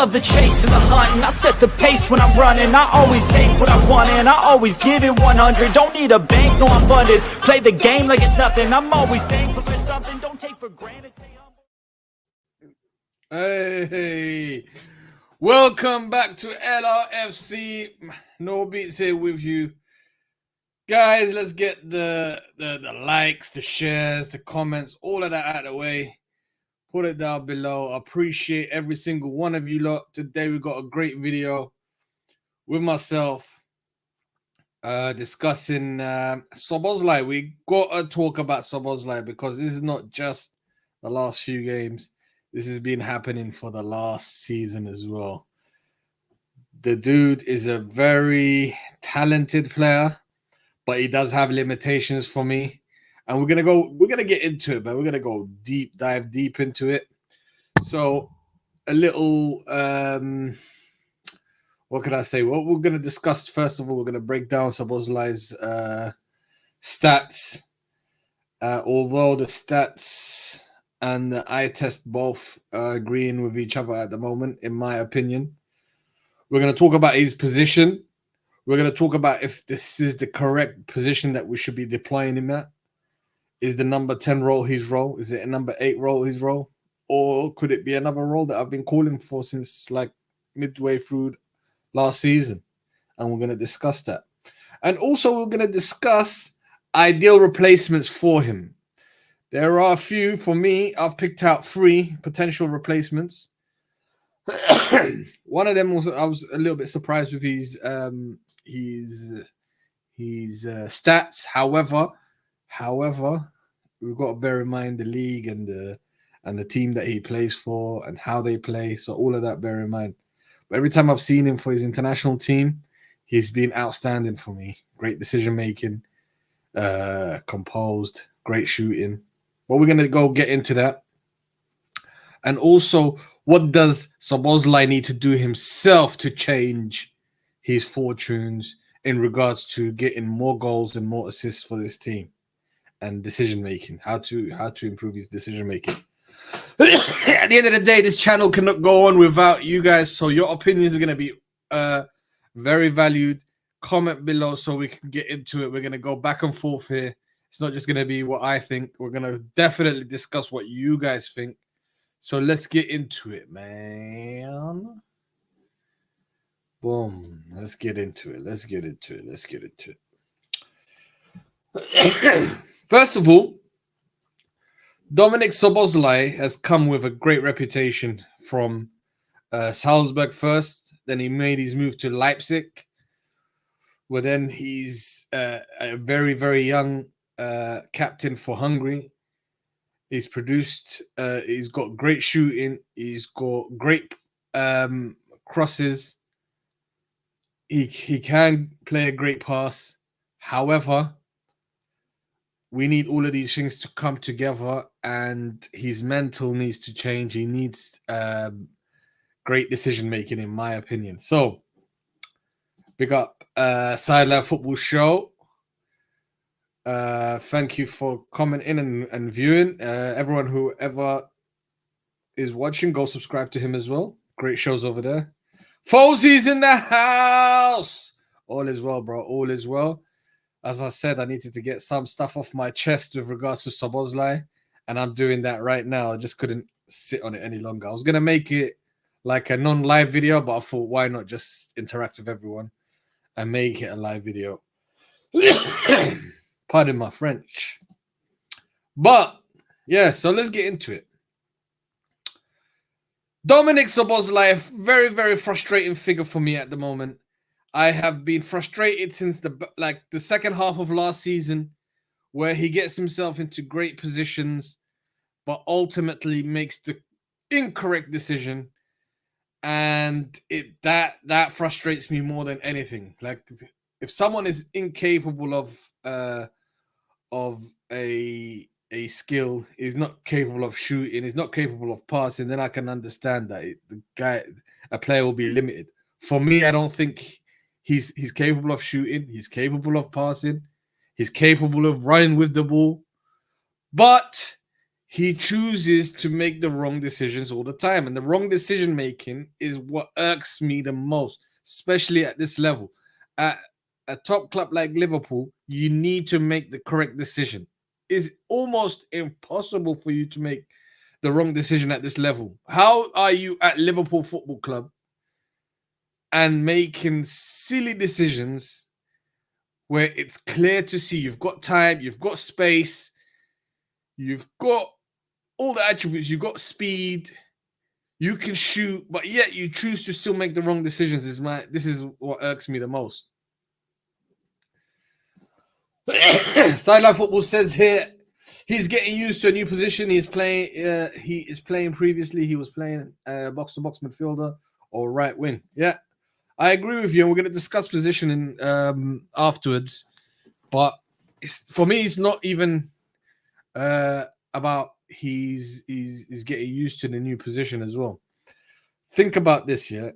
love the chase and the hunt, and I set the pace when I'm running. I always take what I want and I always give it 100. Don't need a bank, no I'm funded. Play the game like it's nothing. I'm always thankful for something. Don't take for granted. Hey, welcome back to LRFC. No Beats here with you. Guys, let's get the likes, the shares, the comments, all of that out of the way. Put it down below. I appreciate every single one of you lot. Today we got a great video with myself discussing Szoboszlai. We got to talk about Szoboszlai because this is not just the last few games. This has been happening for the last season as well. The dude is a very talented player, but he does have limitations for me. And we're gonna get into it, but we're gonna go dive deep into it. So a little what can I say? What we're gonna discuss first of all, we're gonna break down Szoboszlai's stats. Although the stats and the eye test both agreeing with each other at the moment, in my opinion. We're going to talk about his position. We're going to talk about if this is the correct position that we should be deploying him at. Is the number 10 role his role? Is it a number 8 role his role? Or could it be another role that I've been calling for since like midway through last season? And we're going to discuss that. And also we're going to discuss ideal replacements for him. There are a few. For me, I've picked out 3 potential replacements. One of them was I was a little bit surprised with his stats. However, we've got to bear in mind the league and the team that he plays for and how they play. So all of that bear in mind. But every time I've seen him for his international team, he's been outstanding for me. Great decision making, composed, great shooting. But we're going to get into that. And also, what does Szoboszlai need to do himself to change his fortunes in regards to getting more goals and more assists for this team and decision making? How to improve his decision making. At the end of the day, this channel cannot go on without you guys. So your opinions are going to be very valued. Comment below so we can get into it. We're going to go back and forth here. It's not just going to be what I think. We're going to definitely discuss what you guys think. So let's get into it, man. Boom. Let's get into it. First of all, Dominik Szoboszlai has come with a great reputation from Salzburg first. Then he made his move to Leipzig. Well, then he's a very, very young captain for Hungary. He's produced, he's got great shooting, he's got great crosses, he can play a great pass. However, we need all of these things to come together, and his mental needs to change. He needs great decision making, in my opinion. So big up Sideline Football Show. Thank you for commenting and viewing. Everyone who ever is watching, go subscribe to him as well. Great shows over there. Fozie's in the house. All is well, bro. All is well. As I said, I needed to get some stuff off my chest with regards to Szoboszlai, and I'm doing that right now. I just couldn't sit on it any longer. I was gonna make it like a non-live video, but I thought, why not just interact with everyone and make it a live video? Pardon my French. But, yeah, so let's get into it. Dominik Szoboszlai, very, very frustrating figure for me at the moment. I have been frustrated since the second half of last season, where he gets himself into great positions, but ultimately makes the incorrect decision. And that frustrates me more than anything. Like, if someone is incapable of a skill, is not capable of shooting, is not capable of passing, then I can understand that a player will be limited. For me, I don't think he's capable of shooting, he's capable of passing, he's capable of running with the ball, but he chooses to make the wrong decisions all the time. And the wrong decision making is what irks me the most, especially at this level. At a top club like Liverpool, you need to make the correct decision. It's almost impossible for you to make the wrong decision at this level. How are you at Liverpool Football Club and making silly decisions where it's clear to see you've got time, you've got space, you've got all the attributes, you've got speed, you can shoot, but yet you choose to still make the wrong decisions? This is what irks me the most. Sideline Football says here he's getting used to a new position. He is playing previously. He was playing box-to-box midfielder or right wing. Yeah, I agree with you. And we're going to discuss positioning afterwards. But for me, it's not even about he's getting used to the new position as well. Think about this, yeah.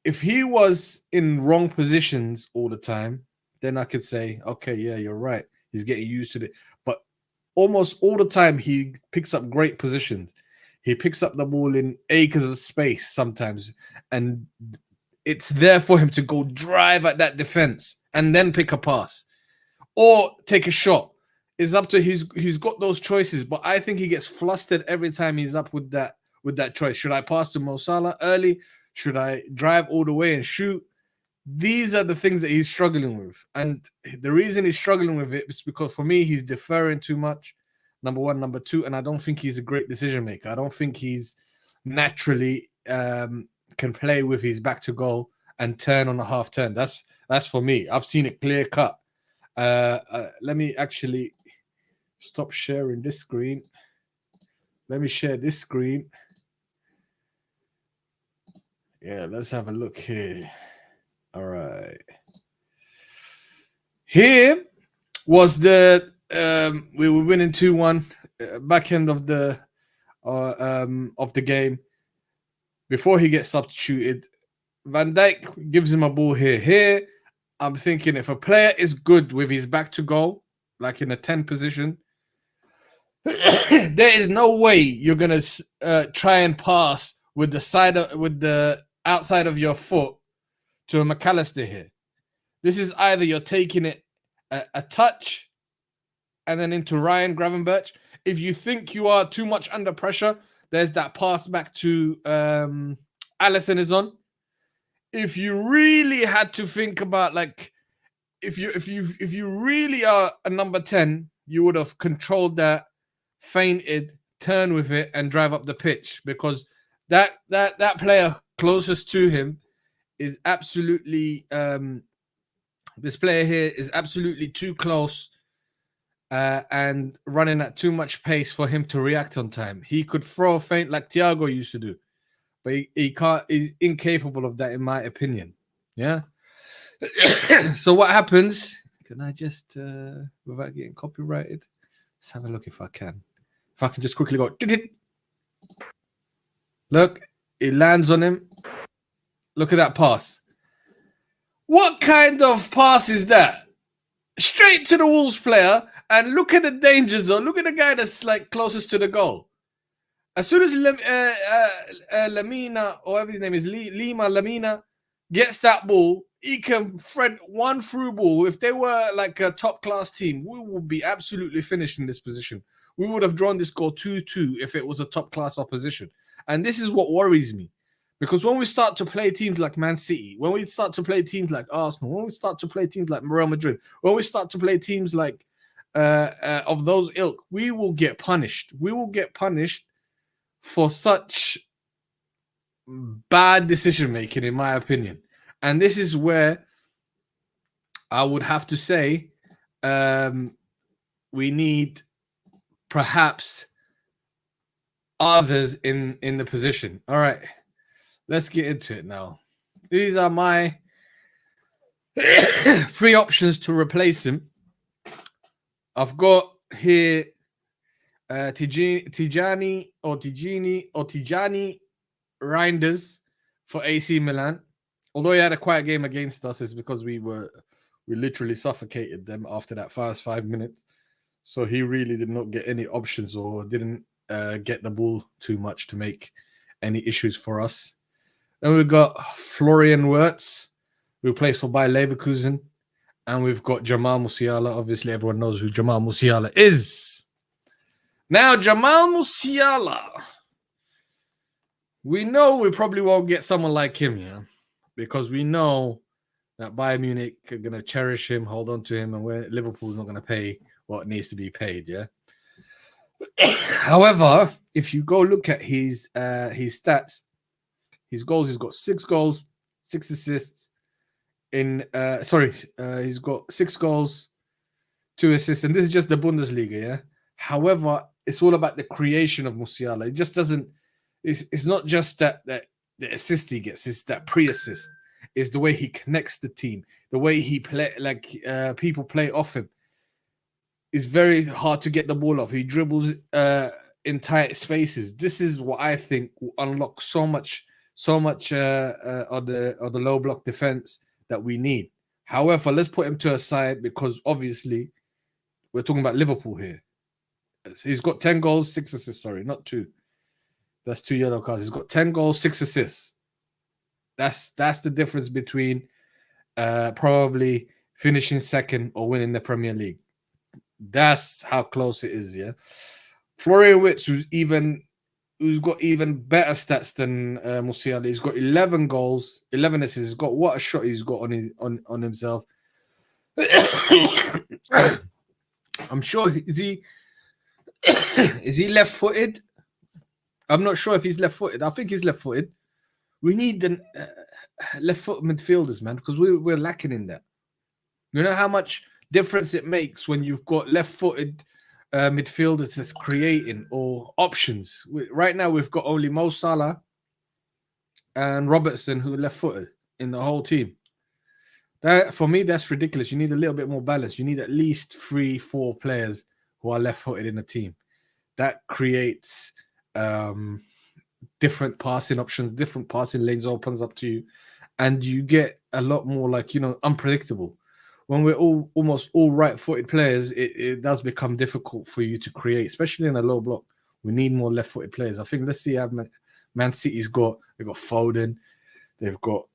If he was in wrong positions all the time, then I could say, okay, yeah, you're right. He's getting used to it. But almost all the time, he picks up great positions. He picks up the ball in acres of space sometimes. And it's there for him to go drive at that defense and then pick a pass or take a shot. It's up to he's got those choices. But I think he gets flustered every time he's up with that choice. Should I pass to Mo Salah early? Should I drive all the way and shoot? These are the things that he's struggling with. And the reason he's struggling with it is because, for me, he's deferring too much, number one. Number two, and I don't think he's a great decision maker. I don't think he's naturally can play with his back to goal and turn on a half turn. That's for me. I've seen it clear cut. Let me actually stop sharing this screen. Let me share this screen. Yeah, let's have a look here. All right. Here was the we were winning 2-1 back end of the game. Before he gets substituted, Van Dijk gives him a ball here. Here, I'm thinking if a player is good with his back to goal, like in a 10 position, there is no way you're gonna try and pass with the outside of your foot to a McAllister here. This is either you're taking it a touch and then into Ryan Gravenberch. If you think you are too much under pressure, there's that pass back to Alisson is on. If you really had to think about, like, if you really are a number 10, you would have controlled that, feinted, turn with it, and drive up the pitch, because that player closest to him is absolutely this player here is absolutely too close and running at too much pace for him to react on time. He could throw a feint like Thiago used to do, but he can't. He's incapable of that, in my opinion. Yeah. So what happens? Can I just without getting copyrighted? Let's have a look if I can. If I can just quickly go. Look, it lands on him. Look at that pass. What kind of pass is that? Straight to the Wolves player, and look at the danger zone. Look at the guy that's like closest to the goal. As soon as Lamina, or whatever his name is, Lamina, gets that ball, he can thread one through ball. If they were like a top-class team, we would be absolutely finished in this position. We would have drawn this goal 2-2 if it was a top-class opposition. And this is what worries me. Because when we start to play teams like Man City, when we start to play teams like Arsenal, when we start to play teams like Real Madrid, when we start to play teams like of those ilk, we will get punished. We will get punished for such bad decision-making, in my opinion. And this is where I would have to say we need perhaps others in the position. All right. Let's get into it now. These are my 3 options to replace him. I've got here Tijjani Reijnders for AC Milan. Although he had a quiet game against us, it's because we literally suffocated them after that first 5 minutes. So he really did not get any options or didn't get the ball too much to make any issues for us. Then we've got Florian Wirtz, who plays for Bayer Leverkusen. And we've got Jamal Musiala. Obviously, everyone knows who Jamal Musiala is. Now, Jamal Musiala. We know we probably won't get someone like him, yeah? Because we know that Bayern Munich are going to cherish him, hold on to him, and Liverpool's not going to pay what needs to be paid, yeah? However, if you go look at his stats, his goals, he's got 6 goals, 6 assists. He's got 6 goals, 2 assists, and this is just the Bundesliga, yeah? However, it's all about the creation of Musiala. It just doesn't, it's not just that the assist he gets, it's that pre-assist. It's the way he connects the team, the way he play, people play off him. It's very hard to get the ball off. He dribbles in tight spaces. This is what I think will unlock so much of the low block defense that we need. However, let's put him to a side because obviously we're talking about Liverpool here. He's got 10 goals, 6 assists. Sorry, not 2. That's 2 yellow cards. He's got 10 goals, 6 assists. That's the difference between probably finishing second or winning the Premier League. That's how close it is, yeah. Florian Wirtz, who's got even better stats than Musiala. He's got 11 goals, 11 assists. He's got what a shot he's got on himself. I'm sure is he left-footed? I'm not sure if he's left-footed. I think he's left-footed. We need the left-foot midfielders, man, because we're lacking in that. You know how much difference it makes when you've got left-footed midfielders that's creating or options. Right now, we've got only Mo Salah and Robertson who are left-footed in the whole team. That, for me, that's ridiculous. You need a little bit more balance. You need at least 3-4 players who are left-footed in the team. That creates different passing options, different passing lanes opens up to you, and you get a lot more unpredictable. When we're almost all right-footed players, it does become difficult for you to create, especially in a low block. We need more left-footed players. I think let's see how Man City's got. They've got Foden. They've got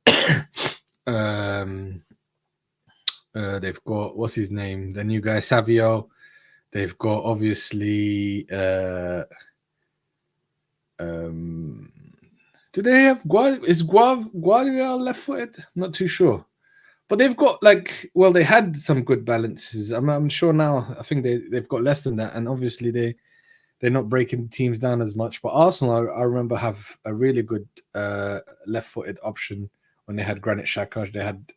what's his name? The new guy, Savio. They've got obviously do they have Guardiola left-footed? Not too sure. But they've got they had some good balances. I'm sure now. I think they've got less than that, and obviously they're not breaking teams down as much. But Arsenal, I remember, have a really good left-footed option when they had Granit Xhaka. They had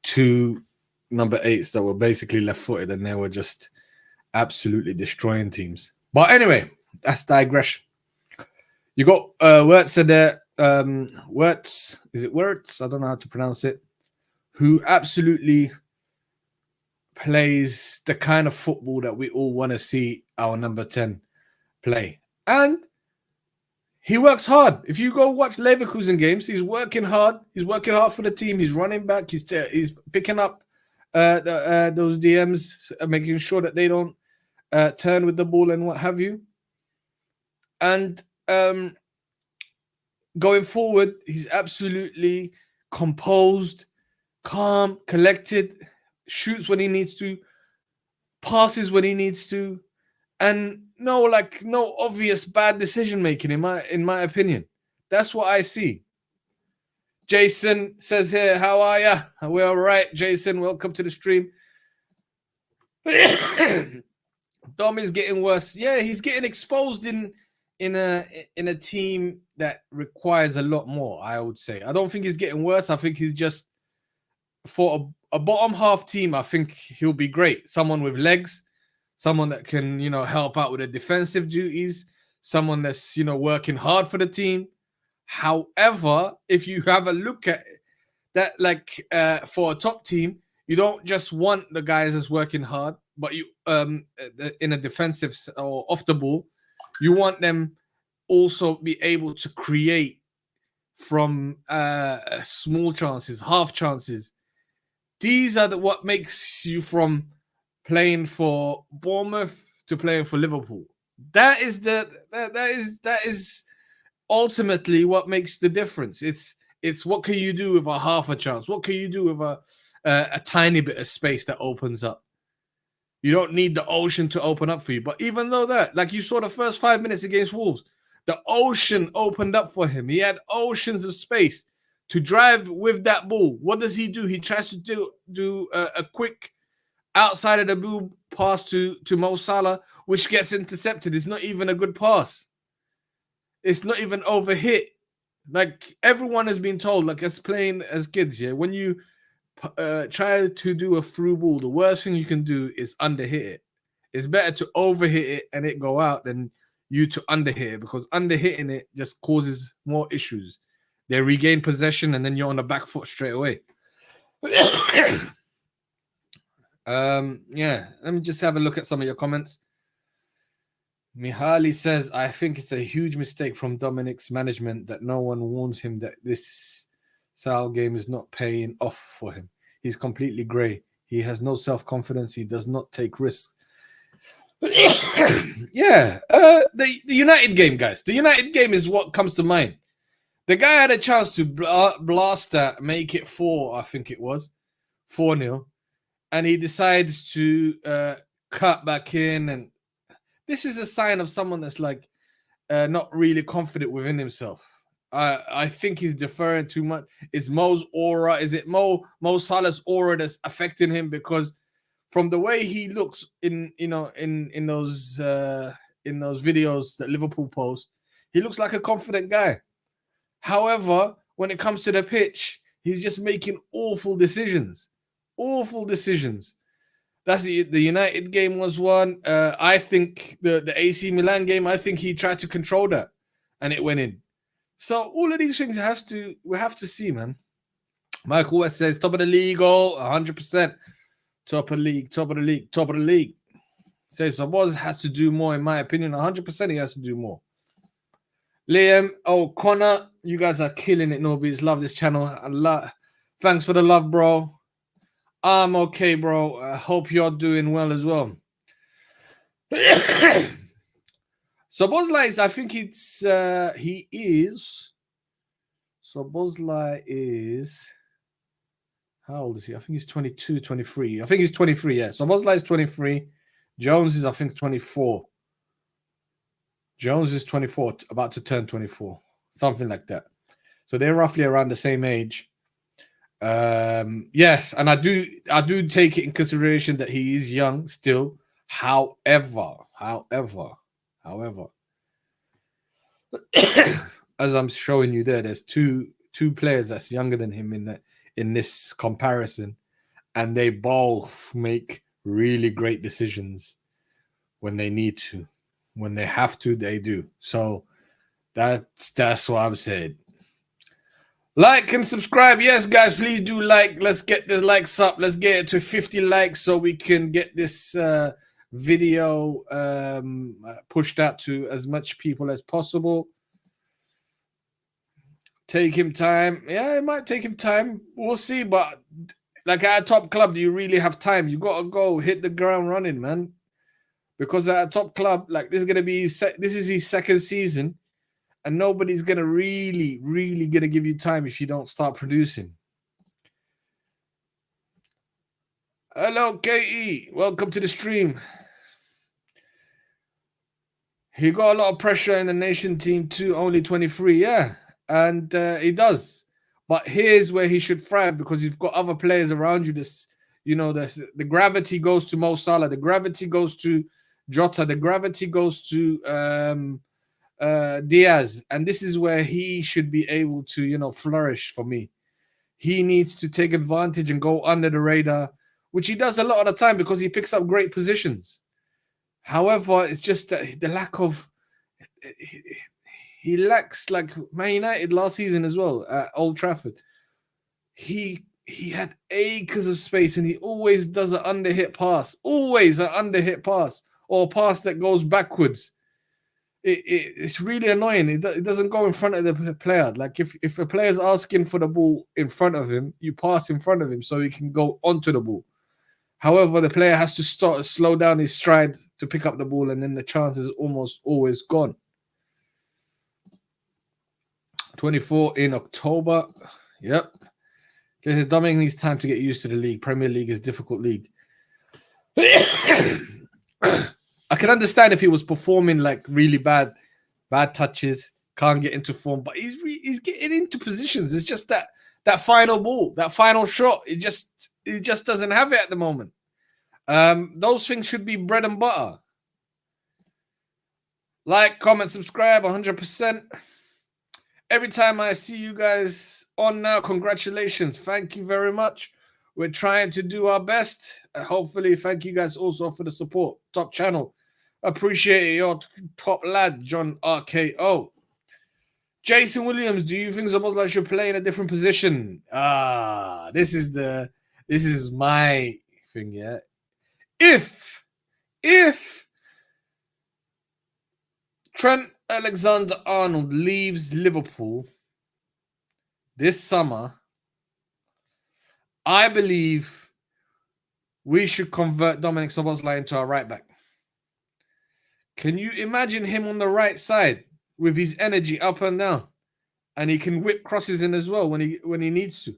2 number 8s that were basically left-footed, and they were just absolutely destroying teams. But anyway, that's digression. You got Wirtz there. Wirtz, is it Wirtz? I don't know how to pronounce it. Who absolutely plays the kind of football that we all want to see our number 10 play. And he works hard. If you go watch Leverkusen games, he's working hard. He's working hard for the team. He's running back. He's picking up those DMs, making sure that they don't turn with the ball and what have you. And going forward, he's absolutely composed, calm, collected, shoots when he needs to, passes when he needs to, and no obvious bad decision making in my opinion. That's what I see. Jason says here, how are ya? We're all right, Jason. Welcome to the stream. Dom is getting worse. Yeah, he's getting exposed in a team that requires a lot more, I would say. I don't think he's getting worse. I think he's just, for a bottom half team, I think he'll be great. Someone with legs, someone that can, help out with the defensive duties, someone that's, working hard for the team. However, if you have a look at that, for a top team, you don't just want the guys that's working hard, but you, in a defensive or off the ball, you want them also be able to create from small chances, half chances. These are what makes you from playing for Bournemouth to playing for Liverpool. That is ultimately what makes the difference. It's what can you do with a half a chance? What can you do with a tiny bit of space that opens up? You don't need the ocean to open up for you. But even though that, like you saw the first 5 minutes against Wolves, the ocean opened up for him. He had oceans of space to drive with that ball. What does he do? He tries to do a quick outside of the ball pass to Mo Salah, which gets intercepted. It's not even a good pass. It's not even overhit. Like everyone has been told, like us playing as kids, yeah, when you try to do a through ball, the worst thing you can do is underhit it. It's better to overhit it and it go out than you to underhit it, because underhitting it just causes more issues. They regain possession and then you're on the back foot straight away. Yeah, let me just have a look at some of your comments. Mihaly says, I think it's a huge mistake from Dominik's management that no one warns him that this Sal game is not paying off for him. He's completely grey. He has no self-confidence. He does not take risks. Yeah, the United game, guys. The United game is what comes to mind. The guy had a chance to blast that, make it 4, I think it was, 4-0. And he decides to cut back in. And this is a sign of someone that's like not really confident within himself. I think he's deferring too much. Is Mo's aura? Is it Mo Salah's aura that's affecting him? Because from the way he looks in those videos that Liverpool post, he looks like a confident guy. However, when it comes to the pitch, he's just making awful decisions. Awful decisions. That's the United game was one. I think the AC Milan game, I think he tried to control that and it went in. So all of these things we have to see, man. Michael West says top of the league, 100%. Top of the league, top of the league, top of the league. Says Szoboszlai has to do more, in my opinion. 100% he has to do more. Liam O'Connor, you guys are killing it, Nobies. Love this channel a lot. Thanks for the love, bro. I'm okay, bro. I hope you're doing well as well. Szoboszlai is, I think it's, he is. Szoboszlai is, how old is he? I think he's 22, 23. I think he's 23, yeah. Szoboszlai is 23. Jones is, I think, 24. Jones is 24, about to turn 24. Something like that. So they're roughly around the same age. Yes, and I do take it in consideration that he is young still. However, as I'm showing you there's two players that's younger than him in this comparison, and they both make really great decisions when they need to. When they have to, they do. So that's what I'm saying. Like and subscribe. Yes, guys, please do like. Let's get the likes up. Let's get it to 50 likes so we can get this video pushed out to as much people as possible. Take him time. Yeah, it might take him time. We'll see. But like at a top club, do you really have time? You got to go hit the ground running, man. Because at a top club, like this is gonna be this is his second season, and nobody's gonna really gonna give you time if you don't start producing. Hello, KE. Welcome to the stream. He got a lot of pressure in the nation team too. Only 23, yeah, and he does. But here's where he should thrive, because you've got other players around you. This, the gravity goes to Mo Salah. The gravity goes to Jota, the gravity goes to Diaz, and this is where he should be able to, flourish for me. He needs to take advantage and go under the radar, which he does a lot of the time because he picks up great positions. However, it's just that the lack of, he lacks, like Man United last season as well at Old Trafford. He had acres of space and he always does an underhit pass, or a pass that goes backwards. It's really annoying. It doesn't go in front of the player. Like if a player's asking for the ball in front of him, you pass in front of him so he can go onto the ball. However, the player has to slow down his stride to pick up the ball, and then the chance is almost always gone. 24 in October. Yep. Okay, Dominik needs time to get used to the league. Premier League is a difficult league. I can understand if he was performing like really bad touches, can't get into form, but he's getting into positions. It's just that final ball, that final shot. He just doesn't have it at the moment. Those things should be bread and butter. Like, comment, subscribe, 100%. Every time I see you guys on now, congratulations. Thank you very much. We're trying to do our best. Hopefully, thank you guys also for the support. Top channel. Appreciate it, your top lad, John RKO. Jason Williams, do you think Szoboszlai should play in a different position? This is my thing, yeah. If Trent Alexander-Arnold leaves Liverpool this summer, I believe we should convert Dominik Szoboszlai into a right back. Can you imagine him on the right side with his energy up and down, and he can whip crosses in as well when he needs to?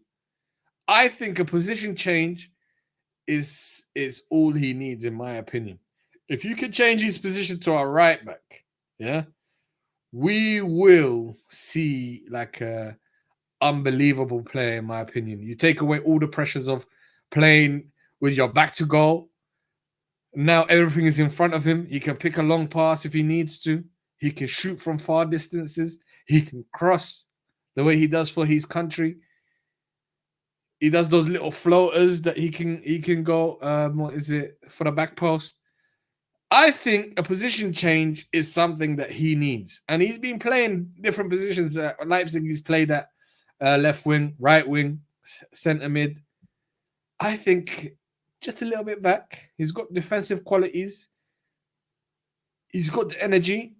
I think a position change is all he needs, in my opinion. If you could change his position to a right back, yeah, we will see like a unbelievable player, in my opinion. You take away all the pressures of playing with your back to goal. Now everything is in front of him. He can pick a long pass if he needs to. He can shoot from far distances. He can cross the way he does for his country. He does those little floaters that he can go, what is it, for the back post. I think a position change is something that he needs. And he's been playing different positions. At Leipzig, he's played at left wing, right wing, centre mid. I think just a little bit back. He's got defensive qualities. He's got the energy.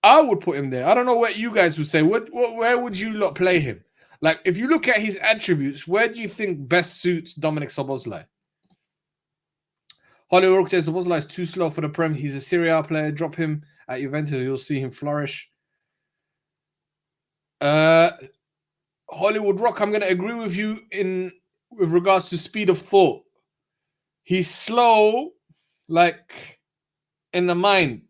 I would put him there. I don't know what you guys would say. Where would you lot play him? Like, if you look at his attributes, where do you think best suits Dominik Szoboszlai? Hollywood says Szoboszlai is too slow for the Prem. He's a Serie A player. Drop him at Juventus. You'll see him flourish. Hollywood Rock, I'm going to agree with you with regards to speed of thought. He's slow, like, in the mind.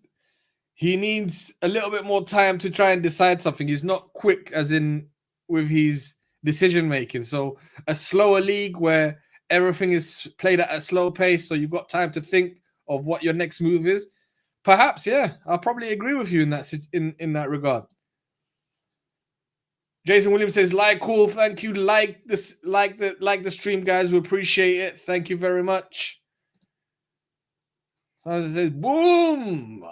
He needs a little bit more time to try and decide something. He's not quick, as in with his decision making. So a slower league where everything is played at a slow pace, so you've got time to think of what your next move is. Perhaps, yeah, I'll probably agree with you in that regard. Jason Williams says, like, cool, thank you. Like the stream, guys. We appreciate it. Thank you very much. So as it says, boom.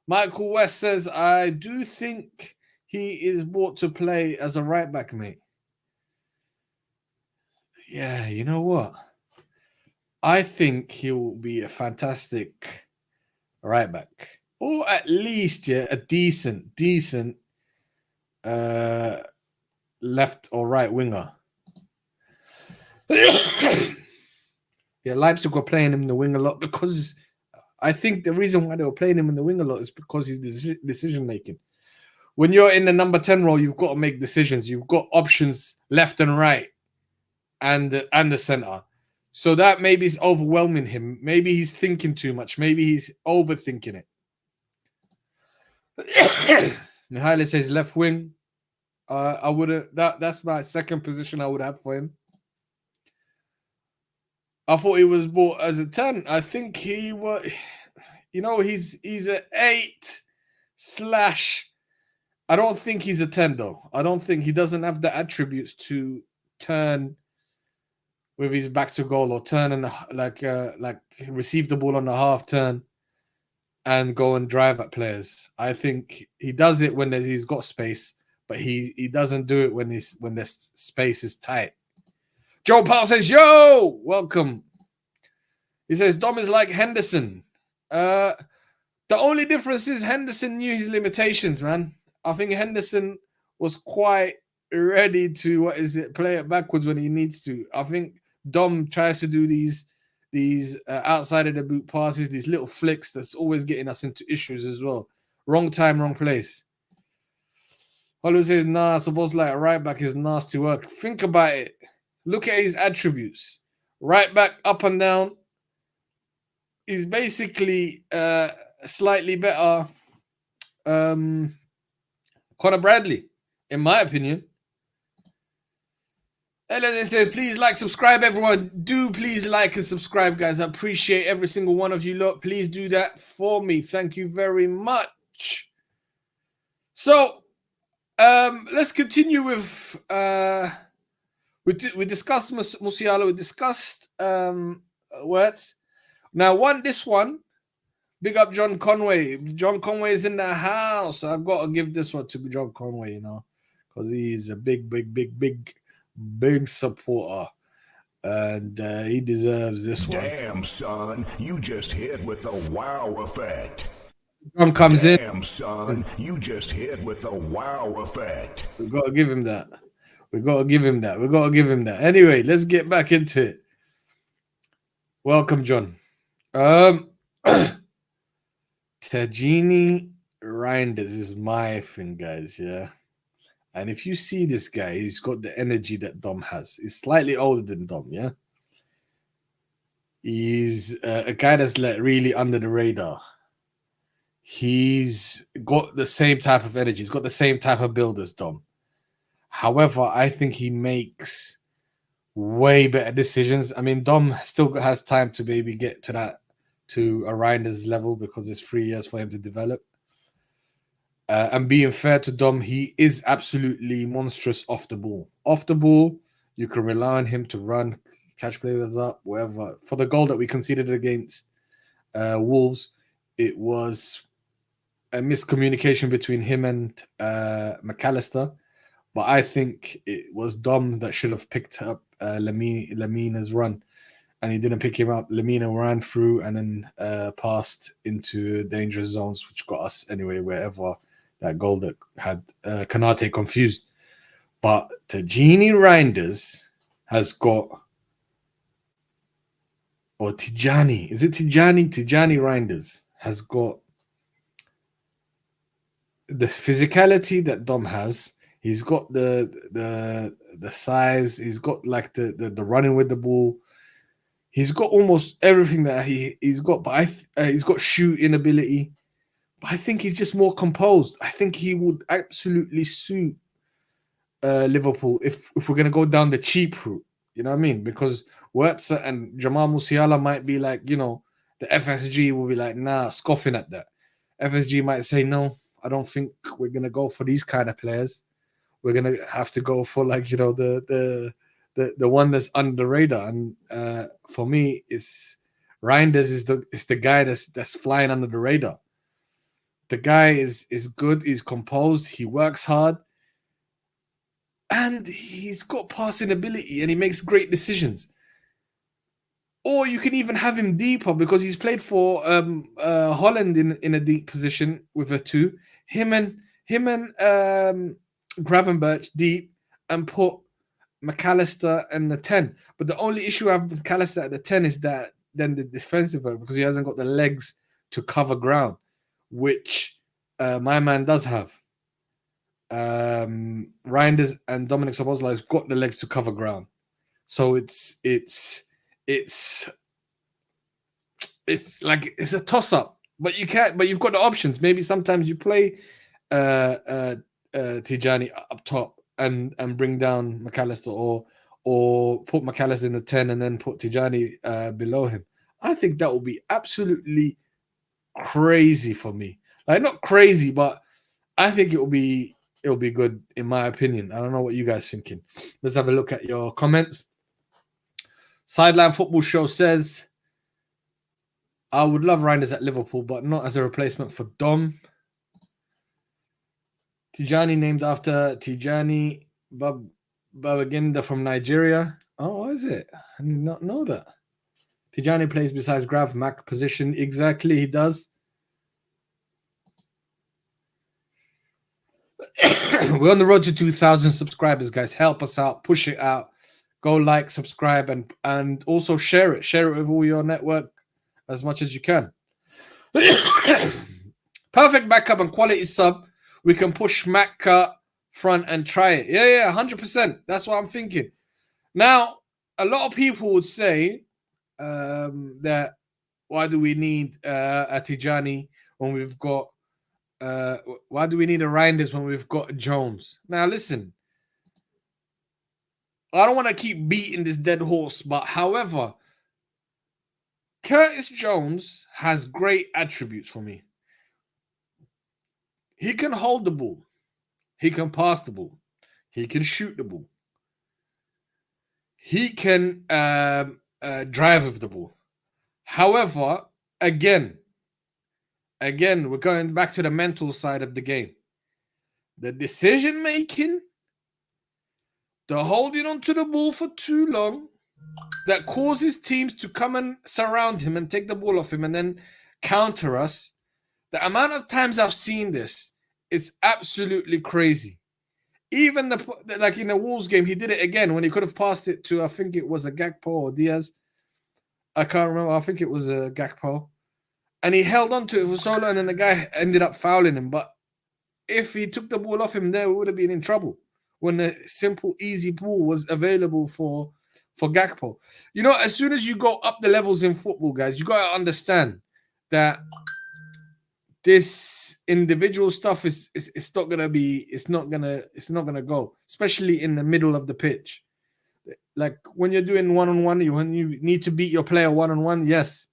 Michael West says, I do think he is brought to play as a right back, mate. Yeah, you know what? I think he'll be a fantastic right back. Or at least, yeah, a decent left or right winger. Yeah, Leipzig were playing him in the wing a lot because I think the reason why they were playing him in the wing a lot is because he's decision making. When you're in the number 10 role, you've got to make decisions. You've got options left and right and the center. So that maybe is overwhelming him. Maybe he's thinking too much. Maybe he's overthinking it. Mihaly says left wing. I would have that's my second position I would have for him. I thought he was bought as a 10. I think he was, he's an 8/ I don't think he's a 10 though. I don't think he doesn't have the attributes to turn with his back to goal or turn and like receive the ball on the half turn and go and drive at players. I think he does it when he's got space, but he doesn't do it when the space is tight. Joe Powell says, yo, welcome. He says, Dom is like Henderson. The only difference is Henderson knew his limitations, man. I think Henderson was quite ready to, play it backwards when he needs to. I think Dom tries to do these outside of the boot passes, these little flicks that's always getting us into issues as well. Wrong time, wrong place. Olu says, nah, Szoboszlai at right back is nasty work. Think about it. Look at his attributes. Right back, up and down. He's basically slightly better Conor Bradley, in my opinion. LRFC says, please like, subscribe, everyone. Do please like and subscribe, guys. I appreciate every single one of you lot. Please do that for me. Thank you very much. So, let's continue with we discussed Musiala, we discussed Wirtz. Now, this one, big up John Conway. John Conway is in the house. I've got to give this one to John Conway, you know, because he's a big supporter. And he deserves this one. Damn, son, you just hit with the wow effect. John comes in. Damn, son, you just hit with the wow effect. We've got to give him that. We've got to give him that. Anyway, let's get back into it. Welcome, John. Tijjani Reijnders is my thing, guys, yeah? And if you see this guy, he's got the energy that Dom has. He's slightly older than Dom, yeah? He's a guy that's like really under the radar. He's got the same type of energy. He's got the same type of build as Dom. However, I think he makes way better decisions. I mean, Dom still has time to maybe get to a Reijnders level because it's 3 years for him to develop. And being fair to Dom, he is absolutely monstrous off the ball. Off the ball, you can rely on him to run, catch players up, whatever. For the goal that we conceded against Wolves, it was a miscommunication between him and McAllister. But I think it was Dom that should have picked up Lemina's run. And he didn't pick him up. Lemina ran through and then passed into dangerous zones, which got us anyway, wherever that goal that had Kanate confused. But Tijjani Reijnders has got, or Tijjani, is it Tijjani? Tijjani Reijnders has got the physicality that Dom has. He's got the size. He's got like the running with the ball. He's got almost everything that he's got. But he's got shooting ability. But I think he's just more composed. I think he would absolutely suit Liverpool if we're going to go down the cheap route. You know what I mean? Because Wirtz and Jamal Musiala might be like, you know, the FSG will be like, nah, scoffing at that. FSG might say, no, I don't think we're going to go for these kind of players. We're going to have to go for, like, you know, the one that's under the radar. And for me, it's Reijnders is the guy that's flying under the radar. The guy is good. He's composed. He works hard. And he's got passing ability and he makes great decisions. Or you can even have him deeper because he's played for Holland in a deep position with a 2. Him and Gravenberch deep and put McAllister and the 10. But the only issue I have with McAllister at the 10 is that then the defensive work, because he hasn't got the legs to cover ground, which my man does have. Reijnders and Dominik Szoboszlai has got the legs to cover ground. So it's like it's a toss-up. But you've got the options. Maybe sometimes you play Tijjani up top and bring down McAllister, or put McAllister in the 10 and then put Tijjani below him. I think that would be absolutely crazy for me. Like, not crazy, but I think it'll be good in my opinion. I don't know what you guys thinking. Let's have a look at your comments. Sideline Football Show says, I would love Reijnders at Liverpool, but not as a replacement for Dom. Tijjani named after Tijjani Babangida from Nigeria. Oh, is it? I did not know that. Tijjani plays besides Grav Mac position. Exactly, he does. We're on the road to 2,000 subscribers, guys. Help us out. Push it out. go like, subscribe, and also share it. Share it with all your network as much as you can. Perfect backup and quality sub. We can push Macca front and try it. Yeah, 100%. That's what I'm thinking. Now, a lot of people would say that why do we need a Tijjani when we've got why do we need a Reijnders when we've got Jones? Now, listen, I don't want to keep beating this dead horse, but however, Curtis Jones has great attributes for me. He can hold the ball. He can pass the ball. He can shoot the ball. He can drive with the ball. However, again, we're going back to the mental side of the game. The decision making, the holding onto the ball for too long, that causes teams to come and surround him and take the ball off him and then counter us. The amount of times I've seen this is absolutely crazy. Even like in the Wolves game, he did it again when he could have passed it to, I think it was a Gakpo or Diaz. I can't remember. I think it was a Gakpo. And he held on to it for so long, and then the guy ended up fouling him. But if he took the ball off him there, we would have been in trouble when the simple, easy ball was available for Gakpo. You know, as soon as you go up the levels in football, guys, you got to understand that this individual stuff is not gonna go, especially in the middle of the pitch. Like when you're doing one-on-one, when you need to beat your player one-on-one, yes.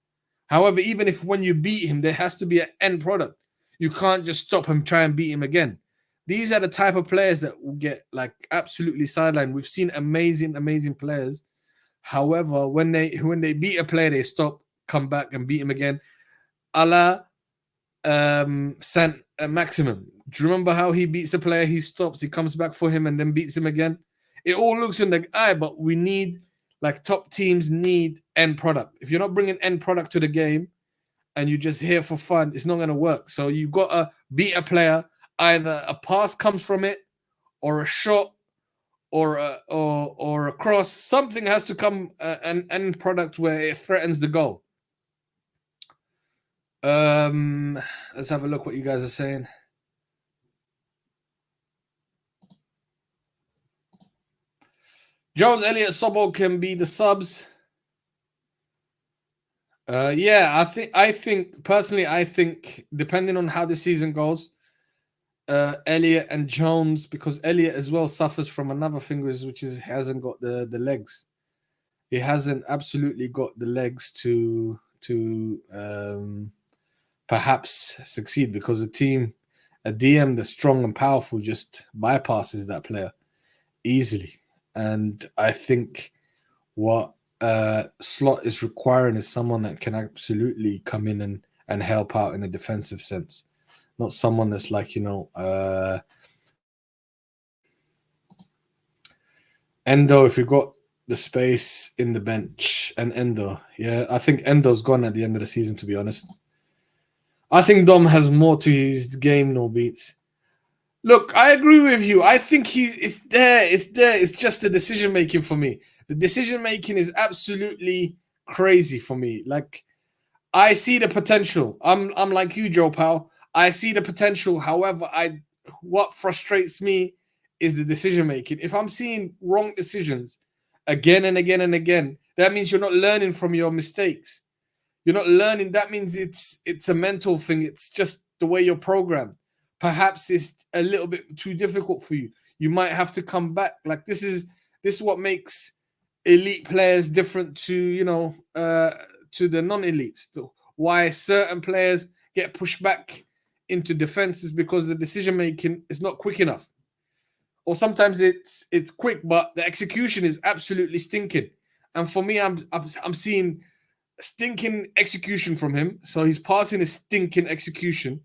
However, even if when you beat him, there has to be an end product. You can't just stop him, try and beat him again. These are the type of players that will get like absolutely sidelined. We've seen amazing players. However, when they beat a player, they stop, come back and beat him again. A la Saint Maximum. Do you remember how he beats a player, he stops, he comes back for him and then beats him again? It all looks in the eye, but we need, like, top teams need end product. If you're not bringing end product to the game and you're just here for fun, it's not going to work. So you got to beat a player. Either a pass comes from it, or a shot, or a cross. Something has to come an end product where it threatens the goal. Let's have a look what you guys are saying. Jones, Elliott, Sobo can be the subs. Yeah, I think personally, depending on how the season goes, Elliott and Jones, because Elliott as well suffers from another thing, which is he hasn't got the legs. He hasn't absolutely got the legs to perhaps succeed, because a DM that's strong and powerful just bypasses that player easily. And I think what Slot is requiring is someone that can absolutely come in and help out in a defensive sense. Not someone that's like, Endo, if you got the space in the bench, and Endo. Yeah, I think Endo's gone at the end of the season, to be honest. I think Dom has more to his game, no beats. Look, I agree with you. I think it's there. It's just the decision making for me. The decision making is absolutely crazy for me. Like, I see the potential. I'm like you, Joe Powell. I see the potential. However, what frustrates me is the decision making. If I'm seeing wrong decisions again and again and again, that means you're not learning from your mistakes. You're not learning. That means it's a mental thing. It's just the way you're programmed. Perhaps it's a little bit too difficult for you. You might have to come back. Like, this is what makes elite players different to the non-elites. Why certain players get pushed back into defense is because the decision making is not quick enough. Or sometimes it's quick, but the execution is absolutely stinking. And for me, I'm seeing stinking execution from him. So he's passing a stinking execution.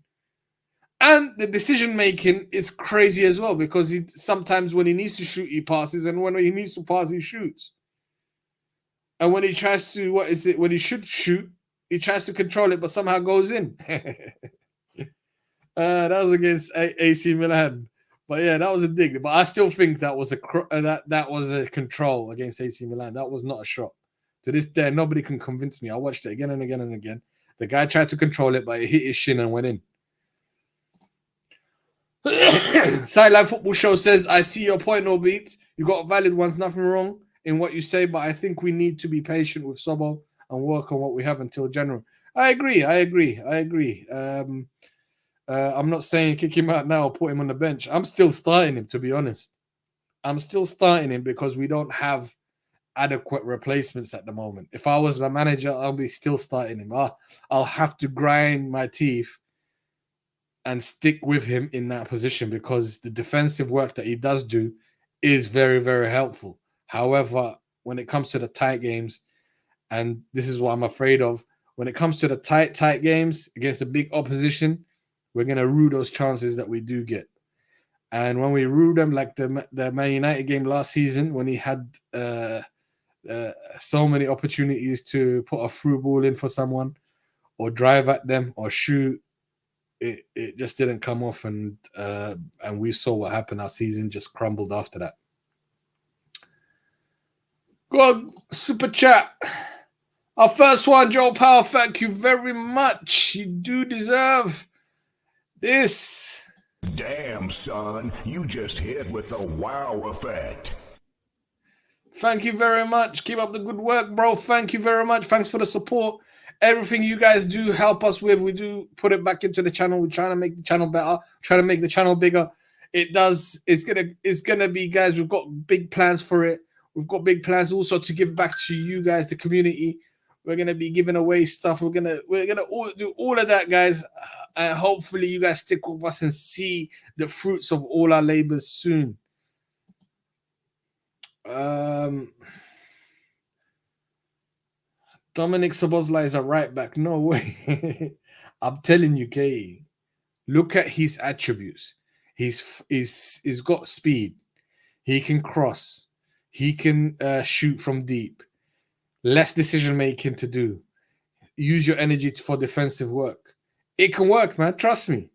And the decision making is crazy as well, because sometimes when he needs to shoot, he passes, and when he needs to pass, he shoots. And when he tries to, when he should shoot, he tries to control it, but somehow goes in. That was against AC Milan. But yeah, that was a dig. But I still think that was that was a control against AC Milan. That was not a shot. To this day, nobody can convince me. I watched it again and again and again. The guy tried to control it, but it hit his shin and went in. Sideline Football Show says, I see your point, no beats. You got valid ones, nothing wrong in what you say, but I think we need to be patient with Sobo and work on what we have until January. I agree. I'm not saying kick him out now or put him on the bench. I'm still starting him, to be honest. I'm still starting him because we don't have adequate replacements at the moment. If I was my manager, I'll be still starting him. I'll have to grind my teeth and stick with him in that position because the defensive work that he does do is very, very helpful. However, when it comes to the tight games, and this is what I'm afraid of, when it comes to the tight games against the big opposition, we're going to rue those chances that we do get. And when we rue them, like the Man United game last season, when he had so many opportunities to put a through ball in for someone or drive at them or shoot, it just didn't come off. And we saw what happened. Our season just crumbled after that. Go on, super chat. Our first one, Joe Powell, thank you very much. You do deserve this. Damn, son, you just hit with the wow effect. Thank you very much. Keep up the good work, bro. Thank you very much. Thanks for the support. Everything you guys do help us with, we do put it back into the channel. We're trying to make the channel better, trying to make the channel bigger. It's gonna be, guys, we've got big plans for it. We've got big plans also to give back to you guys, the community. We're gonna be giving away stuff. We're gonna do all of that, guys. And hopefully you guys stick with us and see the fruits of all our labors soon. Dominik Szoboszlai is a right back. No way. I'm telling you, Kay. Look at his attributes. He's got speed. He can cross. He can shoot from deep. Less decision making to do. Use your energy for defensive work. It can work, man. Trust me.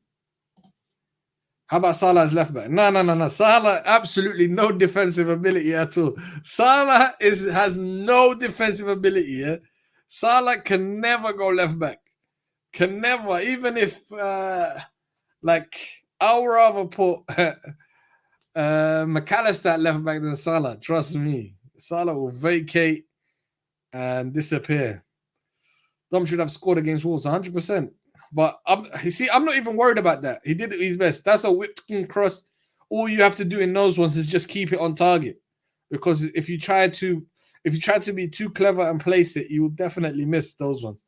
How about Salah as left back? No. Salah, absolutely no defensive ability at all. Salah has no defensive ability. Yeah? Salah can never go left back. Can never. Even if, I would rather put McAllister at left back than Salah. Trust me. Salah will vacate and disappear. Dom should have scored against Wolves 100%. But I'm not even worried about that. He did his best. That's a whipped cross. All you have to do in those ones is just keep it on target. Because if you try to be too clever and place it, you will definitely miss those ones.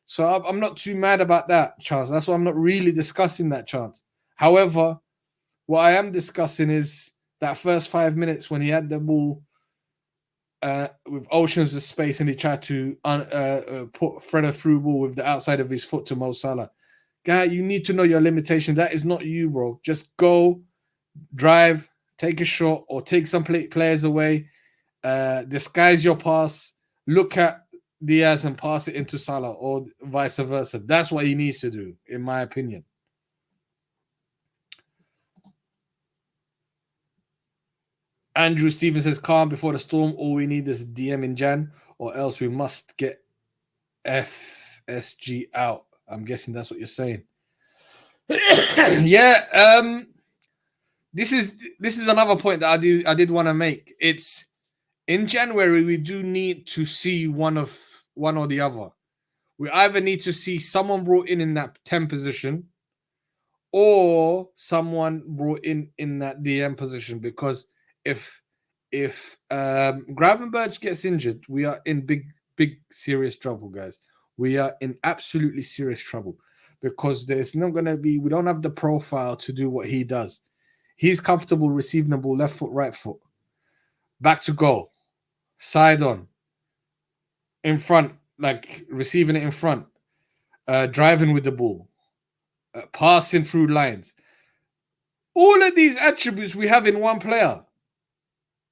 So I'm not too mad about that chance. That's why I'm not really discussing that chance. However, what I am discussing is that first 5 minutes when he had the ball with oceans of space and he tried to thread a through ball with the outside of his foot to Mo Salah. Guy, you need to know your limitation. That is not you, bro. Just go, drive, take a shot, or take some players away. Disguise your pass. Look at Diaz and pass it into Salah, or vice versa. That's what he needs to do, in my opinion. Andrew Stevens says, calm before the storm. All we need is a DM in Jan, or else we must get FSG out. I'm guessing that's what you're saying. Yeah. This is another point that I did want to make. It's in January, we do need to see one or the other. We either need to see someone brought in that 10 position, or someone brought in that DM position, because if Gravenberch gets injured, we are in big serious trouble, guys. We are in absolutely serious trouble, because there's not going to be, we don't have the profile to do what he does. He's comfortable receiving the ball, left foot, right foot, back to goal, side on, in front, like receiving it in front, driving with the ball, passing through lines. All of these attributes we have in one player.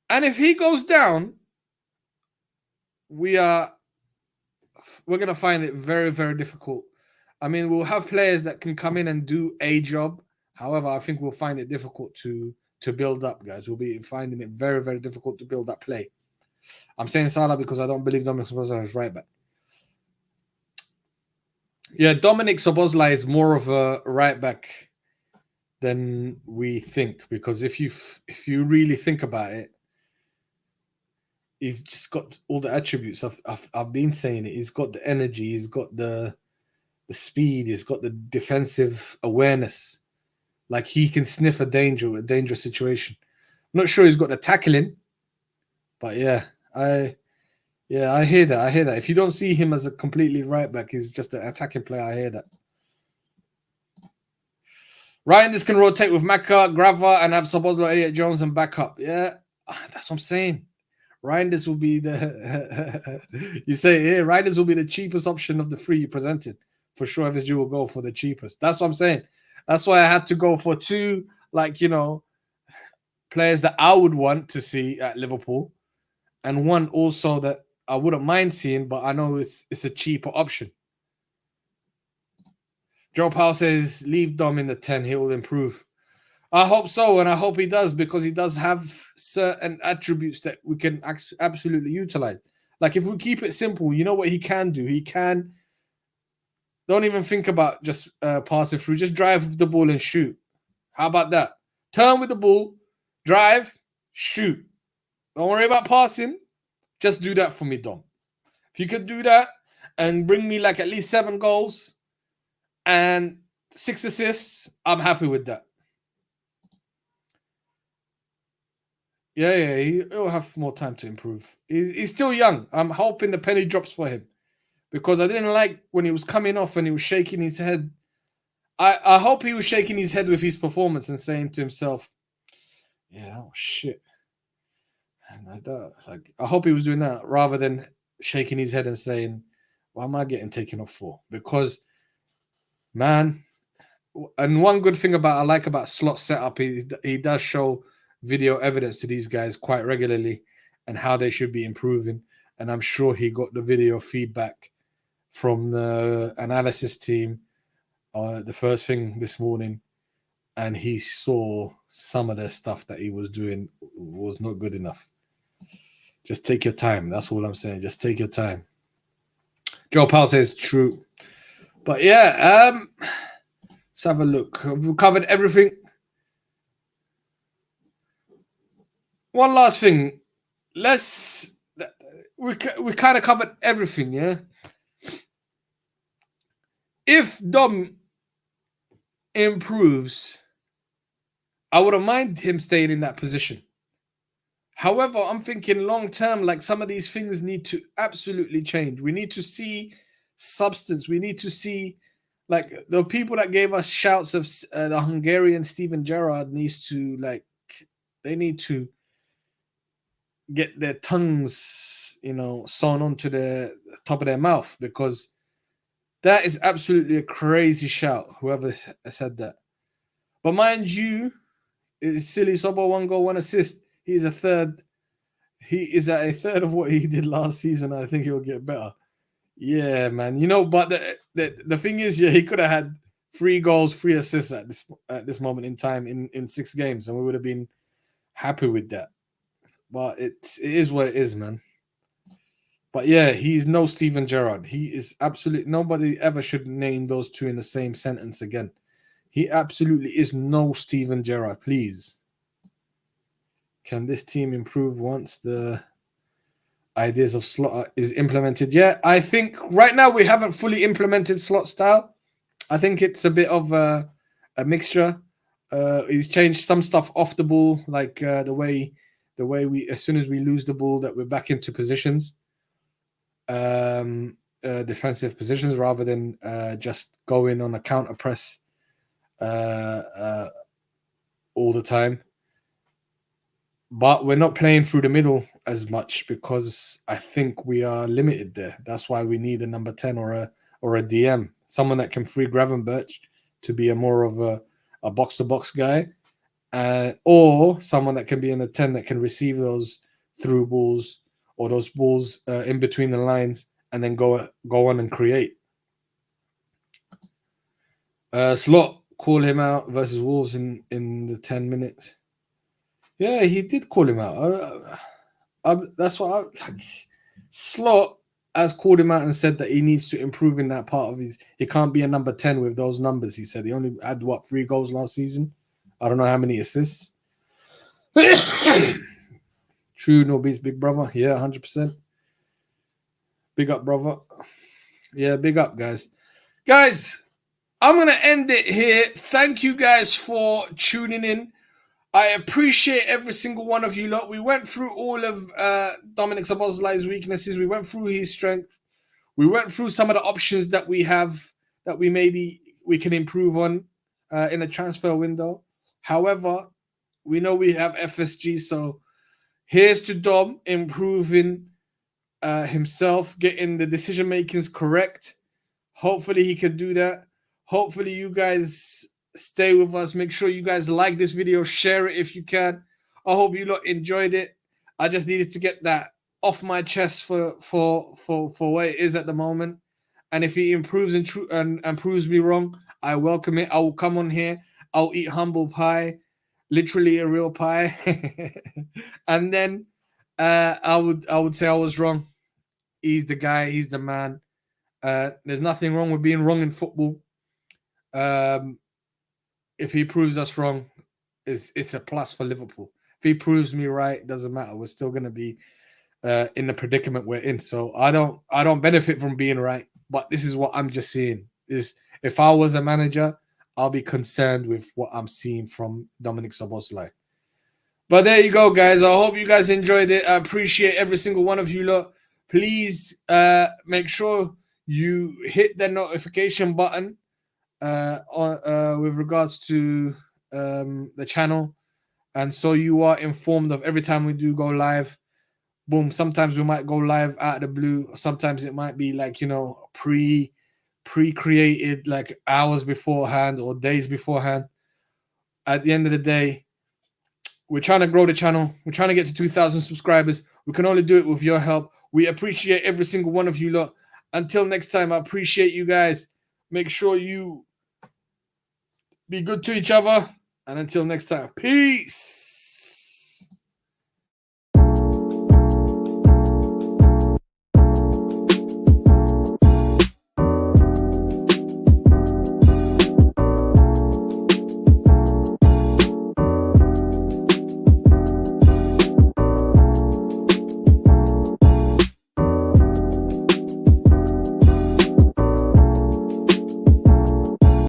And if he goes down, we're going to find it very, very difficult. I mean, we'll have players that can come in and do a job, However, I think we'll find it difficult to build up, guys. We'll be finding it very, very difficult to build that play. I'm saying Salah because I don't believe Dominik Szoboszlai is right back. Yeah, Dominik Szoboszlai is more of a right back than we think, because if you really think about it, he's just got all the attributes. I've been saying it. He's got the energy. He's got the speed. He's got the defensive awareness. Like, he can sniff a dangerous situation. I'm not sure he's got the tackling, but yeah, I hear that. I hear that. If you don't see him as a completely right back, he's just an attacking player. I hear that. Reijnders can rotate with Maka, Grava, and have Szoboszlai, Elliot Jones, and back up. Yeah, that's what I'm saying. Reijnders will be the you say here. Reijnders will be the cheapest option of the three you presented for sure. FSG will go for the cheapest. That's what I'm saying. That's why I had to go for two, like, players that I would want to see at Liverpool, and one also that I wouldn't mind seeing, but I know it's a cheaper option. Joe Powell says, leave Dom in the 10. He will improve. I hope so, and I hope he does, because he does have certain attributes that we can absolutely utilize. Like, if we keep it simple, you know what he can do? He can, don't even think about just passing through. Just drive the ball and shoot. How about that? Turn with the ball, drive, shoot. Don't worry about passing. Just do that for me, Dom. If you could do that and bring me like at least 7 goals and 6 assists, I'm happy with that. Yeah, he'll have more time to improve. He's still young. I'm hoping the penny drops for him, because I didn't like when he was coming off and he was shaking his head. I hope he was shaking his head with his performance and saying to himself, yeah, oh shit. And I hope he was doing that rather than shaking his head and saying, why am I getting taken off for? Because, man, and one good thing I like about Slot setup, he does show video evidence to these guys quite regularly and how they should be improving. And I'm sure he got the video feedback from the analysis team the first thing this morning, and he saw some of the stuff that he was doing was not good enough. Just take your time. That's all I'm saying. Just take your time. Joe Powell says true. But yeah, let's have a look. We've covered everything. One last thing. We kind of covered everything, yeah? If Dom improves, I wouldn't mind him staying in that position. However, I'm thinking long term, like, some of these things need to absolutely change. We need to see substance. We need to see, like, the people that gave us shouts of the Hungarian Steven Gerrard needs to, like, they need to get their tongues, sewn onto the top of their mouth, because that is absolutely a crazy shout, whoever said that. But mind you, it's silly. Sobo, 1 goal, 1 assist. He is at a third of what he did last season. I think he'll get better. Yeah, man. But the thing is, yeah, he could have had 3 goals, 3 assists at this moment in time in 6 games, and we would have been happy with that. But it is what it is, man. But yeah, he's no Steven Gerrard. He is absolutely, nobody ever should name those two in the same sentence again. He absolutely is no Steven Gerrard. Please. Can this team improve once the ideas of Slot is implemented? Yeah, I think right now we haven't fully implemented Slot style. I think it's a bit of a mixture. He's changed some stuff off the ball, like the way we, as soon as we lose the ball, that we're back into positions, defensive positions, rather than just going on a counter press all the time. But we're not playing through the middle as much, because I think we are limited there. That's why we need a number 10 or a DM, someone that can free Gravenberch to be a more of a box-to-box guy, or someone that can be in the 10 that can receive those through balls or those balls in between the lines and then go on and create. Slot call him out versus Wolves in the 10 minutes. Yeah, he did call him out. That's what Slot has called him out and said that he needs to improve in that part of his. He can't be a number 10 with those numbers. He said he only had 3 goals last season. I don't know how many assists. True, no beats big brother. Yeah, 100%. Big up, brother. Yeah, big up, guys. Guys, I'm going to end it here. Thank you guys for tuning in. I appreciate every single one of you lot. We went through all of Dominik Szoboszlai's weaknesses. We went through his strength. We went through some of the options that we have that we can improve on in a transfer window. However, we know we have FSG, so here's to Dom improving himself, getting the decision makings correct. Hopefully he can do that. Hopefully you guys stay with us. Make sure you guys like this video, share it if you can. I hope you lot enjoyed it. I just needed to get that off my chest for where it is at the moment. And if he improves and proves me wrong, I welcome it. I will come on here. I'll eat humble pie, literally a real pie. And then I would say I was wrong. He's the guy. He's the man. There's nothing wrong with being wrong in football. If he proves us wrong, it's a plus for Liverpool. If he proves me right, it doesn't matter. We're still going to be in the predicament we're in. So I don't benefit from being right. But this is what I'm just seeing. Is if I was a manager, I'll be concerned with what I'm seeing from Dominik Szoboszlai. But there you go, guys. I hope you guys enjoyed it. I appreciate every single one of you lot. Please make sure you hit the notification button with regards to the channel, and so you are informed of every time we do go live. Boom, sometimes we might go live out of the blue. Sometimes it might be like, pre-created, like hours beforehand or days beforehand. At the end of the day, we're trying to grow the channel. We're trying to get to 2,000 subscribers. We can only do it with your help. We appreciate every single one of you lot. Until next time, I appreciate you guys. Make sure you be good to each other. And until next time, peace.